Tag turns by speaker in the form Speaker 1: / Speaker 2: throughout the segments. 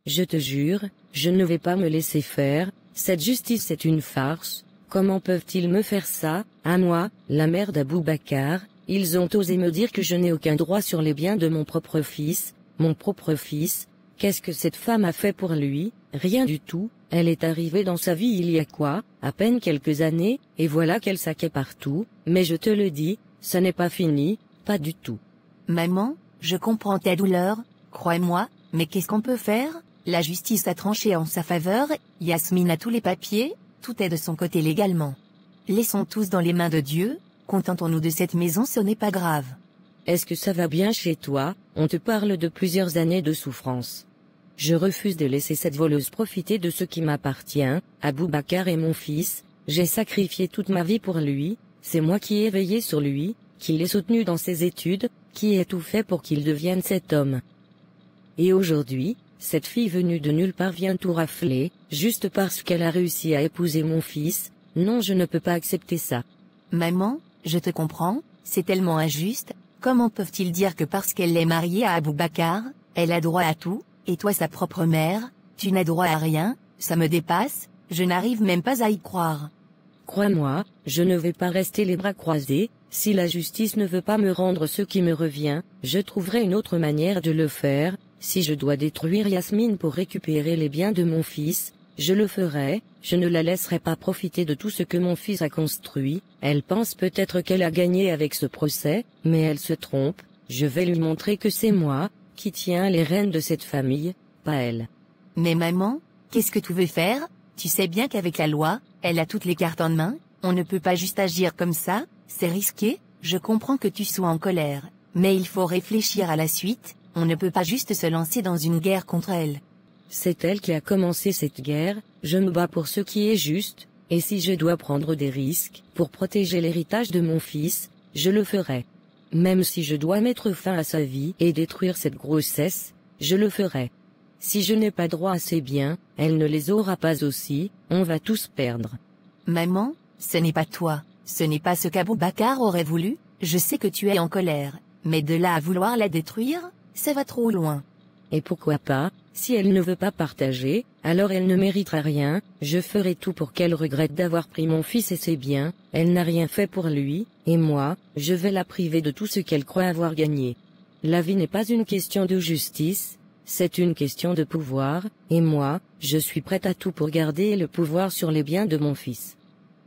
Speaker 1: Je te jure, je ne vais pas me laisser faire, cette justice est une farce. Comment peuvent-ils me faire ça, à moi, la mère d'Aboubacar? Ils ont osé me dire que je n'ai aucun droit sur les biens de mon propre fils. Mon propre fils? Qu'est-ce que cette femme a fait pour lui? Rien du tout. Elle est arrivée dans sa vie il y a quoi, à peine quelques années, et voilà qu'elle saquait partout, mais je te le dis, ce n'est pas fini, pas du tout.
Speaker 2: Maman, je comprends ta douleur, crois-moi, mais qu'est-ce qu'on peut faire? La justice a tranché en sa faveur, Yasmine a tous les papiers, tout est de son côté légalement. Laissons tous dans les mains de Dieu, contentons-nous de cette maison, ce n'est pas grave.
Speaker 1: Est-ce que ça va bien chez toi? On te parle de plusieurs années de souffrance. Je refuse de laisser cette voleuse profiter de ce qui m'appartient, Aboubacar est mon fils, j'ai sacrifié toute ma vie pour lui, c'est moi qui ai veillé sur lui, qui l'ai soutenu dans ses études, qui ai tout fait pour qu'il devienne cet homme. Et aujourd'hui, cette fille venue de nulle part vient tout rafler, juste parce qu'elle a réussi à épouser mon fils. Non, je ne peux pas accepter ça.
Speaker 2: Maman, je te comprends, c'est tellement injuste, comment peuvent-ils dire que parce qu'elle est mariée à Aboubacar, elle a droit à tout? Et toi, sa propre mère, tu n'as droit à rien? Ça me dépasse, je n'arrive même pas à y croire.
Speaker 1: Crois-moi, je ne vais pas rester les bras croisés, si la justice ne veut pas me rendre ce qui me revient, je trouverai une autre manière de le faire. Si je dois détruire Yasmine pour récupérer les biens de mon fils, je le ferai, je ne la laisserai pas profiter de tout ce que mon fils a construit. Elle pense peut-être qu'elle a gagné avec ce procès, mais elle se trompe, je vais lui montrer que c'est moi qui tiens les rênes de cette famille, pas elle.
Speaker 2: Mais maman, qu'est-ce que tu veux faire? Tu sais bien qu'avec la loi, elle a toutes les cartes en main, on ne peut pas juste agir comme ça, c'est risqué, je comprends que tu sois en colère, mais il faut réfléchir à la suite, on ne peut pas juste se lancer dans une guerre contre elle.
Speaker 1: C'est elle qui a commencé cette guerre, je me bats pour ce qui est juste, et si je dois prendre des risques, pour protéger l'héritage de mon fils, je le ferai. Même si je dois mettre fin à sa vie et détruire cette grossesse, je le ferai. Si je n'ai pas droit à ses biens, elle ne les aura pas aussi, on va tous perdre.
Speaker 2: Maman, ce n'est pas toi, ce n'est pas ce qu'Aboubacar aurait voulu, je sais que tu es en colère, mais de là à vouloir la détruire, ça va trop loin.
Speaker 1: Et pourquoi pas, si elle ne veut pas partager, alors elle ne méritera rien, je ferai tout pour qu'elle regrette d'avoir pris mon fils et ses biens, elle n'a rien fait pour lui, et moi, je vais la priver de tout ce qu'elle croit avoir gagné. La vie n'est pas une question de justice, c'est une question de pouvoir, et moi, je suis prête à tout pour garder le pouvoir sur les biens de mon fils.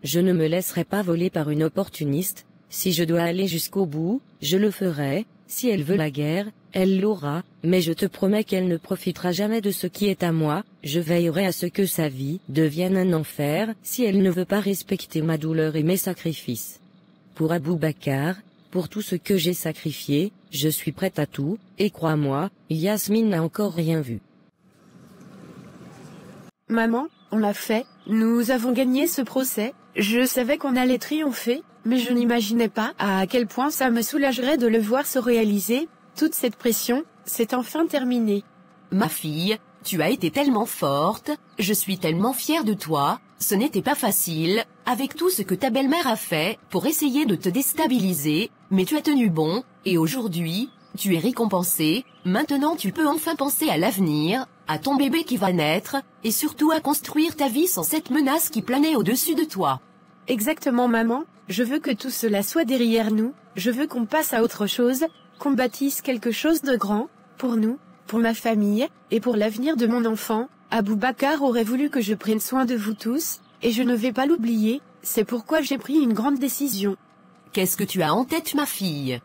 Speaker 1: Je ne me laisserai pas voler par une opportuniste, si je dois aller jusqu'au bout, je le ferai, si elle veut la guerre, elle l'aura, mais je te promets qu'elle ne profitera jamais de ce qui est à moi, je veillerai à ce que sa vie devienne un enfer, si elle ne veut pas respecter ma douleur et mes sacrifices. Pour Aboubacar, pour tout ce que j'ai sacrifié, je suis prête à tout, et crois-moi, Yasmine n'a encore rien vu.
Speaker 3: Maman, on l'a fait, nous avons gagné ce procès, je savais qu'on allait triompher, mais je n'imaginais pas à quel point ça me soulagerait de le voir se réaliser, toute cette pression, c'est enfin terminé.
Speaker 4: Ma fille, tu as été tellement forte, je suis tellement fière de toi, ce n'était pas facile, avec tout ce que ta belle-mère a fait pour essayer de te déstabiliser, mais tu as tenu bon, et aujourd'hui, tu es récompensée, maintenant tu peux enfin penser à l'avenir, à ton bébé qui va naître, et surtout à construire ta vie sans cette menace qui planait au-dessus de toi.
Speaker 3: Exactement maman, je veux que tout cela soit derrière nous, je veux qu'on passe à autre chose, qu'on bâtisse quelque chose de grand, pour nous, pour ma famille, et pour l'avenir de mon enfant. Aboubacar aurait voulu que je prenne soin de vous tous, et je ne vais pas l'oublier, c'est pourquoi j'ai pris une grande décision.
Speaker 4: Qu'est-ce que tu as en tête, ma fille?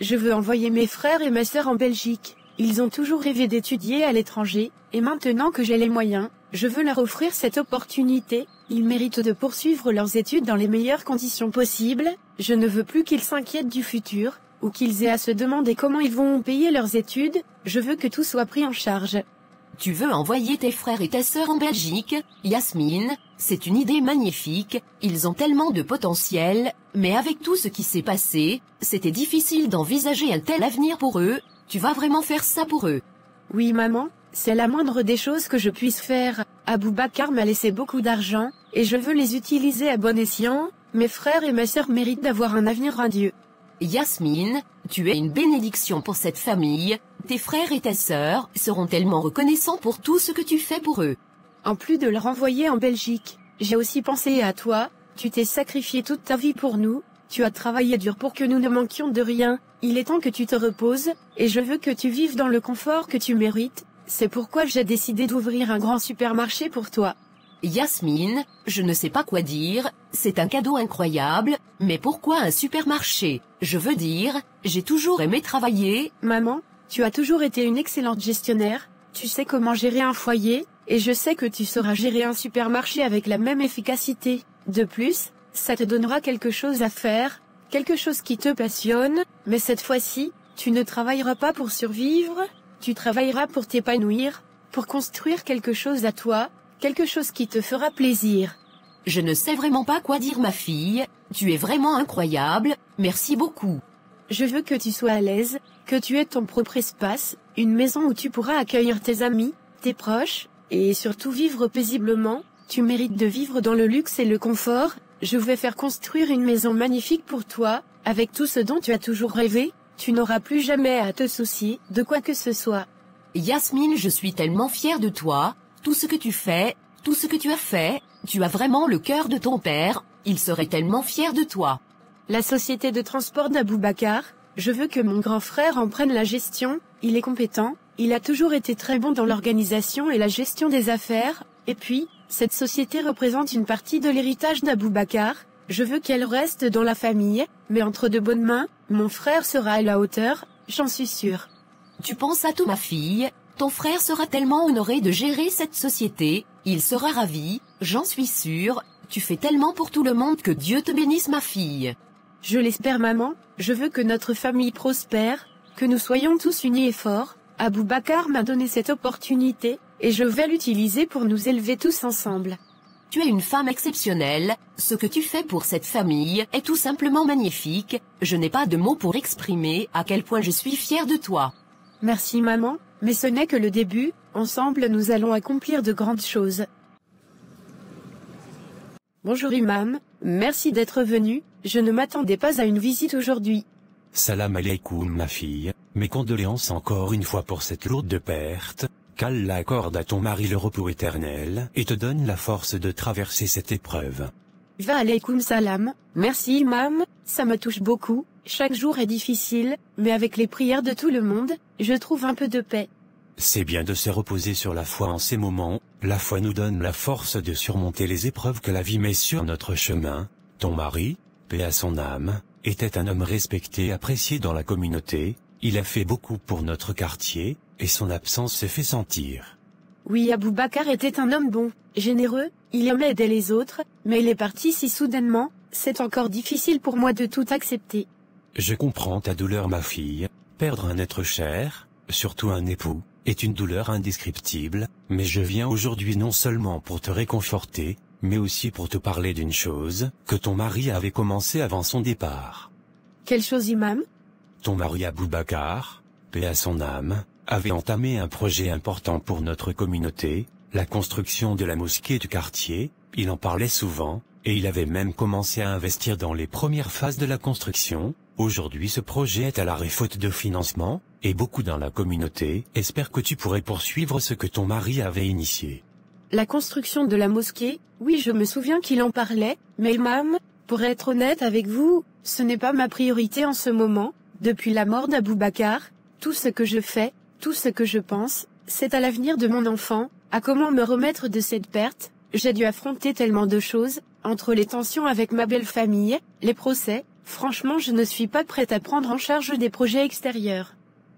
Speaker 3: Je veux envoyer mes frères et ma sœur en Belgique. Ils ont toujours rêvé d'étudier à l'étranger, et maintenant que j'ai les moyens, je veux leur offrir cette opportunité. Ils méritent de poursuivre leurs études dans les meilleures conditions possibles, je ne veux plus qu'ils s'inquiètent du futur, ou qu'ils aient à se demander comment ils vont payer leurs études, je veux que tout soit pris en charge.
Speaker 4: Tu veux envoyer tes frères et ta sœur en Belgique, Yasmine, c'est une idée magnifique, ils ont tellement de potentiel, mais avec tout ce qui s'est passé, c'était difficile d'envisager un tel avenir pour eux, tu vas vraiment faire ça pour eux.
Speaker 3: Oui maman, c'est la moindre des choses que je puisse faire, Aboubacar m'a laissé beaucoup d'argent, et je veux les utiliser à bon escient, mes frères et ma sœur méritent d'avoir un avenir radieux.
Speaker 4: Yasmine, tu es une bénédiction pour cette famille, Tes frères et ta sœur seront tellement reconnaissants pour tout ce que tu fais pour eux.
Speaker 3: En plus de le renvoyer en Belgique, j'ai aussi pensé à toi, tu t'es sacrifié toute ta vie pour nous, tu as travaillé dur pour que nous ne manquions de rien, il est temps que tu te reposes, et je veux que tu vives dans le confort que tu mérites, c'est pourquoi j'ai décidé d'ouvrir un grand supermarché pour toi.
Speaker 4: Yasmine, je ne sais pas quoi dire, c'est un cadeau incroyable, mais pourquoi un supermarché? Je veux dire, j'ai toujours aimé travailler.
Speaker 3: Maman, tu as toujours été une excellente gestionnaire, tu sais comment gérer un foyer, et je sais que tu sauras gérer un supermarché avec la même efficacité. De plus, ça te donnera quelque chose à faire, quelque chose qui te passionne, mais cette fois-ci, tu ne travailleras pas pour survivre, tu travailleras pour t'épanouir, pour construire quelque chose à toi, quelque chose qui te fera plaisir.
Speaker 4: Je ne sais vraiment pas quoi dire ma fille, tu es vraiment incroyable, merci beaucoup.
Speaker 3: Je veux que tu sois à l'aise, que tu aies ton propre espace, une maison où tu pourras accueillir tes amis, tes proches, et surtout vivre paisiblement. Tu mérites de vivre dans le luxe et le confort. Je vais faire construire une maison magnifique pour toi, avec tout ce dont tu as toujours rêvé. Tu n'auras plus jamais à te soucier de quoi que ce soit.
Speaker 4: Yasmine, je suis tellement fière de toi, tout ce que tu fais, tout ce que tu as fait, tu as vraiment le cœur de ton père, il serait tellement fier de toi.
Speaker 3: La société de transport d'Aboubacar, je veux que mon grand frère en prenne la gestion, il est compétent, il a toujours été très bon dans l'organisation et la gestion des affaires, et puis, cette société représente une partie de l'héritage d'Aboubacar, je veux qu'elle reste dans la famille, mais entre de bonnes mains, mon frère sera à la hauteur, j'en suis sûre.
Speaker 4: Tu penses à tout ma fille, ton frère sera tellement honoré de gérer cette société, il sera ravi, j'en suis sûre, tu fais tellement pour tout le monde que Dieu te bénisse ma fille.
Speaker 3: Je l'espère maman, je veux que notre famille prospère, que nous soyons tous unis et forts, Aboubacar m'a donné cette opportunité, et je vais l'utiliser pour nous élever tous ensemble.
Speaker 4: Tu es une femme exceptionnelle, ce que tu fais pour cette famille est tout simplement magnifique, je n'ai pas de mots pour exprimer à quel point je suis fière de toi.
Speaker 3: Merci maman, mais ce n'est que le début, ensemble nous allons accomplir de grandes choses. Bonjour Imam, merci d'être venu, je ne m'attendais pas à une visite aujourd'hui.
Speaker 5: Salam alaikum ma fille, mes condoléances encore une fois pour cette lourde perte, qu'Allah accorde à ton mari le repos éternel et te donne la force de traverser cette épreuve.
Speaker 3: Va alaykoum salam, merci Imam, ça me touche beaucoup, chaque jour est difficile, mais avec les prières de tout le monde, je trouve un peu de paix.
Speaker 5: C'est bien de se reposer sur la foi en ces moments, la foi nous donne la force de surmonter les épreuves que la vie met sur notre chemin. Ton mari, paix à son âme, était un homme respecté et apprécié dans la communauté, il a fait beaucoup pour notre quartier, et son absence se fait sentir.
Speaker 3: Oui, Aboubacar était un homme bon, généreux, il aimait aider les autres, mais il est parti si soudainement, c'est encore difficile pour moi de tout accepter.
Speaker 5: Je comprends ta douleur ma fille, perdre un être cher, surtout un époux, est une douleur indescriptible, mais je viens aujourd'hui non seulement pour te réconforter, mais aussi pour te parler d'une chose que ton mari avait commencé avant son départ.
Speaker 3: Quelle chose Imam?
Speaker 5: Ton mari Aboubacar, paix à son âme, avait entamé un projet important pour notre communauté, la construction de la mosquée du quartier, il en parlait souvent, et il avait même commencé à investir dans les premières phases de la construction. Aujourd'hui ce projet est à l'arrêt faute de financement, et beaucoup dans la communauté espèrent que tu pourrais poursuivre ce que ton mari avait initié.
Speaker 3: La construction de la mosquée, oui je me souviens qu'il en parlait, mais Imam, pour être honnête avec vous, ce n'est pas ma priorité en ce moment, depuis la mort d'Aboubacar, tout ce que je fais, tout ce que je pense, c'est à l'avenir de mon enfant, à comment me remettre de cette perte. J'ai dû affronter tellement de choses, entre les tensions avec ma belle famille, les procès, franchement je ne suis pas prête à prendre en charge des projets extérieurs.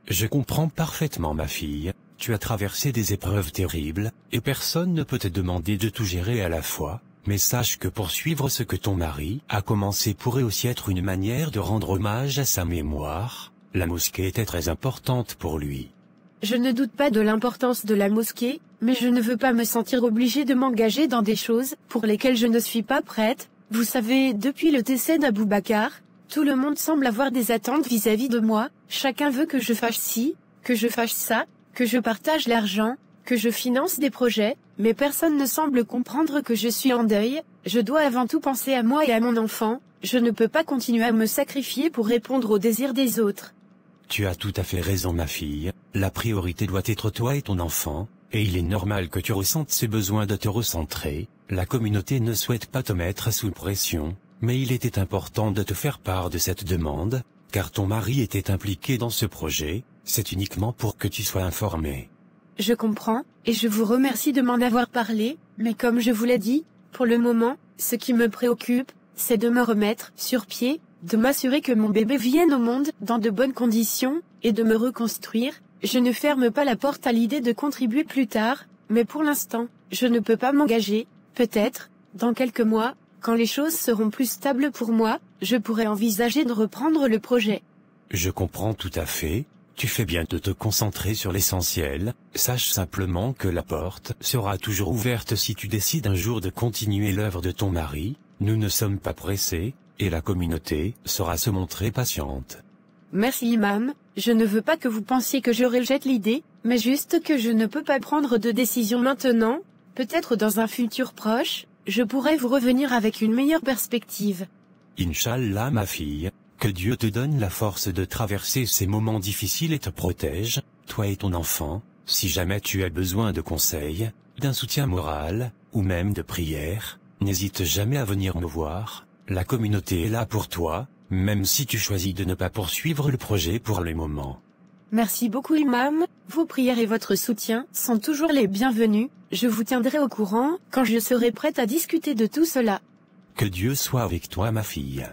Speaker 5: Je comprends parfaitement ma fille, tu as traversé des épreuves terribles, et personne ne peut te demander de tout gérer à la fois, mais sache que poursuivre ce que ton mari a commencé pourrait aussi être une manière de rendre hommage à sa mémoire. La mosquée était très importante pour lui.
Speaker 3: Je ne doute pas de l'importance de la mosquée, mais je ne veux pas me sentir obligée de m'engager dans des choses pour lesquelles je ne suis pas prête. Vous savez, depuis le décès d'Aboubacar, tout le monde semble avoir des attentes vis-à-vis de moi, chacun veut que je fasse ci, que je fasse ça, que je partage l'argent, que je finance des projets, mais personne ne semble comprendre que je suis en deuil, je dois avant tout penser à moi et à mon enfant, je ne peux pas continuer à me sacrifier pour répondre aux désirs des autres.
Speaker 5: Tu as tout à fait raison ma fille, la priorité doit être toi et ton enfant, et il est normal que tu ressentes ce besoin de te recentrer. La communauté ne souhaite pas te mettre sous pression, mais il était important de te faire part de cette demande, car ton mari était impliqué dans ce projet, c'est uniquement pour que tu sois informé.
Speaker 3: Je comprends, et je vous remercie de m'en avoir parlé, mais comme je vous l'ai dit, pour le moment, ce qui me préoccupe, c'est de me remettre sur pied, de m'assurer que mon bébé vienne au monde dans de bonnes conditions, et de me reconstruire. Je ne ferme pas la porte à l'idée de contribuer plus tard, mais pour l'instant, je ne peux pas m'engager. Peut-être, dans quelques mois, quand les choses seront plus stables pour moi, je pourrais envisager de reprendre le projet.
Speaker 5: Je comprends tout à fait, tu fais bien de te concentrer sur l'essentiel, sache simplement que la porte sera toujours ouverte si tu décides un jour de continuer l'œuvre de ton mari, nous ne sommes pas pressés, et la communauté saura se montrer patiente.
Speaker 3: Merci Imam, je ne veux pas que vous pensiez que je rejette l'idée, mais juste que je ne peux pas prendre de décision maintenant, peut-être dans un futur proche, je pourrais vous revenir avec une meilleure perspective.
Speaker 5: Inch'Allah ma fille, que Dieu te donne la force de traverser ces moments difficiles et te protège, toi et ton enfant, si jamais tu as besoin de conseils, d'un soutien moral, ou même de prière, n'hésite jamais à venir me voir, la communauté est là pour toi, même si tu choisis de ne pas poursuivre le projet pour le moment.
Speaker 3: Merci beaucoup Imam, vos prières et votre soutien sont toujours les bienvenus, je vous tiendrai au courant quand je serai prête à discuter de tout cela.
Speaker 5: Que Dieu soit avec toi ma fille.